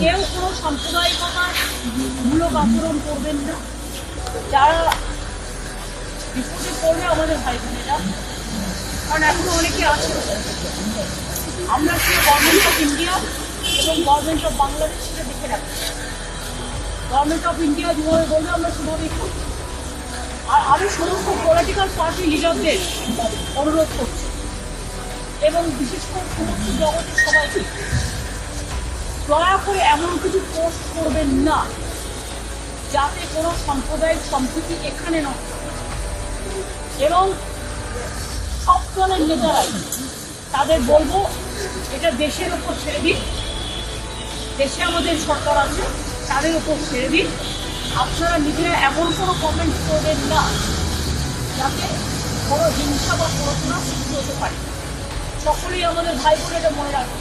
কেউ কোনো সাম্প্রদায়িকতার মূলক আচরণ করবেন না। যারা বিপদে পড়বে আমাদের ভাই বোনেরা, কারণ এখনো অনেকে আছে। আমরা কি গভর্নমেন্ট অফ ইন্ডিয়া এবং গভর্নমেন্ট অফ বাংলাদেশ সেটা দেখে রাখবো। গভর্নমেন্ট অফ ইন্ডিয়া যেভাবে বলবে আমরা সেভাবেই করবো। আর আমি সমস্ত পলিটিক্যাল পার্টি লিডারদের অনুরোধ করছি এবং বিশেষ করে সমস্ত জগতের সবাইকে, দয়া করে এমন কিছু পোস্ট করবেন না যাতে কোনো সাম্প্রদায়িক সম্প্রীতি এখানে নষ্ট হয়। এবং সব দলের নেতারাই তাদের বলবো এটা দেশের ওপর ছেড়ে দিন। দেশে আমাদের সরকার আছে, তাদের ওপর ছেড়ে দিন। আপনারা নিজেরা এমন কোনো কমেন্ট করবেন না যাতে কোনো হিংসা বা পড়াশোনা সৃষ্টি হতে পারে। সকলেই আমাদের ভাই বোন এটা মনে রাখবে।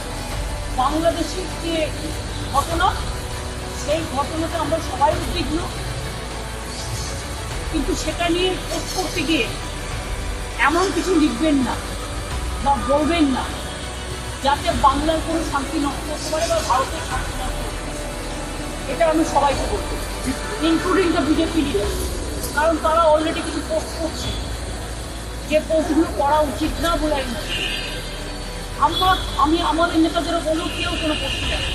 বাংলাদেশের যে ঘটনা, সেই ঘটনাতে আমরা সবাই উদ্বিগ্ন, কিন্তু সেটা নিয়ে পোস্ট করতে গিয়ে এমন কিছু লিখবেন না বা বলবেন না যাতে বাংলার কোনো শান্তি নষ্ট হতে পারে বা ভারতের শান্তি নষ্ট হতে পারে। এটা আমি সবাইকে বলবো, ইনক্লুডিং দ্য বিজেপি লিডার, কারণ তারা অলরেডি কিছু পোস্ট করছে যে পোস্টগুলো করা উচিত না বলে আমি আমাদের নেতাদেরও বলবো কেউ কোনো পোস্ট দেয়।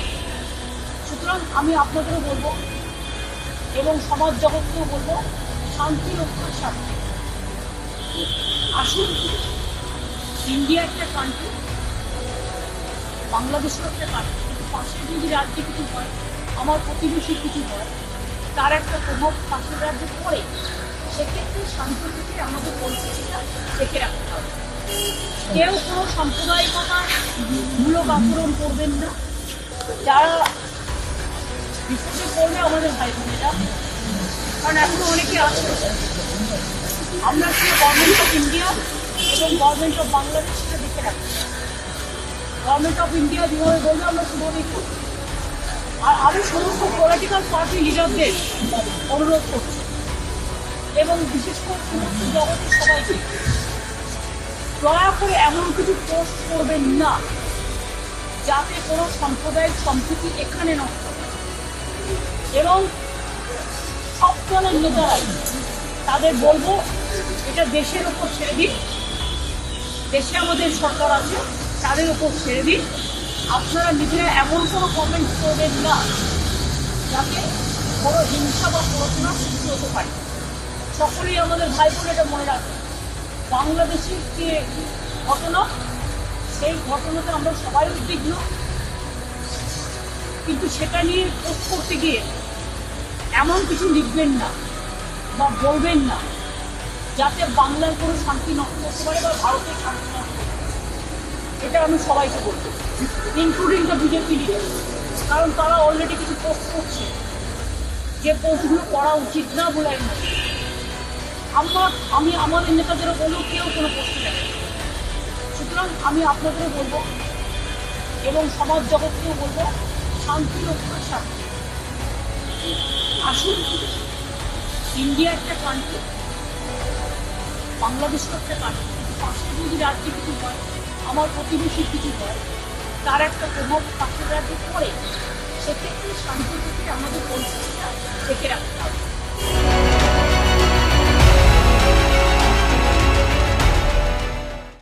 সুতরাং আমি আপনাদেরও বলবো এবং সমাজ জগৎকেও বলবো, শান্তি রক্ষার স্বার্থে আসুন। ইন্ডিয়া একটা কান্ট্রি, বাংলাদেশের একটা কান্ট্রি, কিন্তু পাশের যদি রাজ্যে কিছু হয়, আমার প্রতিবেশী কিছু হয়, তার একটা প্রভাব পাশের রাজ্যে পড়ে। সেক্ষেত্রে শান্তি থেকে আমাদের পরিস্থিতিটা দেখে রাখতে হবে। কেউ কোনো সাম্প্রদায়িকতার মূলক আচরণ করবেন না। যারা বিপদে পড়বে আমাদের ভাই বোনেরা, কারণ এখনো অনেকে আছে। আমরা কি গভর্নমেন্ট অফ ইন্ডিয়া এবং গভর্নমেন্ট অফ বাংলাদেশ সেটা দেখে রাখবো। গভর্নমেন্ট অফ ইন্ডিয়া যেভাবে বলবে আমরা সেভাবেই করবো। আর আমি সমস্ত পলিটিক্যাল পার্টি লিডারদের অনুরোধ করছি এবং বিশেষ করে সমস্ত জগতের সবাইকে, দয়া করে এমন কিছু পোস্ট করবেন না যাতে কোনো সাম্প্রদায়িক সম্প্রীতি এখানে নষ্ট হয়। এবং সব দলের নেতারাই তাদের বলবো এটা দেশের ওপর ছেড়ে দিন। দেশে আমাদের সরকার আছে, তাদের ওপর ছেড়ে দিন। আপনারা নিজেরা এমন কোনো কমেন্ট করবেন না যাতে কোনো হিংসা বা পড়াশোনা সৃষ্টি হতে পারে। সকলেই আমাদের ভাই বোন এটা মনে রাখবে। বাংলাদেশের যে ঘটনা, সেই ঘটনাতে আমরা সবাই উদ্বিগ্ন, কিন্তু সেটা নিয়ে পোস্ট করতে গিয়ে এমন কিছু লিখবেন না বা বলবেন না যাতে বাংলার কোনো শান্তি নষ্ট হতে পারে বা ভারতের শান্তি নষ্ট হতে পারে। এটা আমি সবাইকে বলবো, ইনক্লুডিং দ্য বিজেপি লিডার, কারণ তারা অলরেডি কিছু পোস্ট করছে যে পোস্টগুলো করা উচিত না বলে আমি আমাদের নেতাদেরও বলবো কেউ কোনো পোস্ট দেয়। সুতরাং আমি আপনাদেরও বলবো এবং সমাজ জগৎকেও বলবো, শান্তি রক্ষার স্বার্থে আসুন। ইন্ডিয়া একটা কান্ট্রি, বাংলাদেশের একটা কান্ট্রি, কিন্তু পাশের যদি রাজ্যে কিছু হয়, আমার প্রতিবেশী কিছু হয়, তার একটা প্রভাব পাশের রাজ্যে পড়ে। সেক্ষেত্রে শান্তি থেকে আমাদের পরিস্থিতিটা দেখে রাখতে হবে।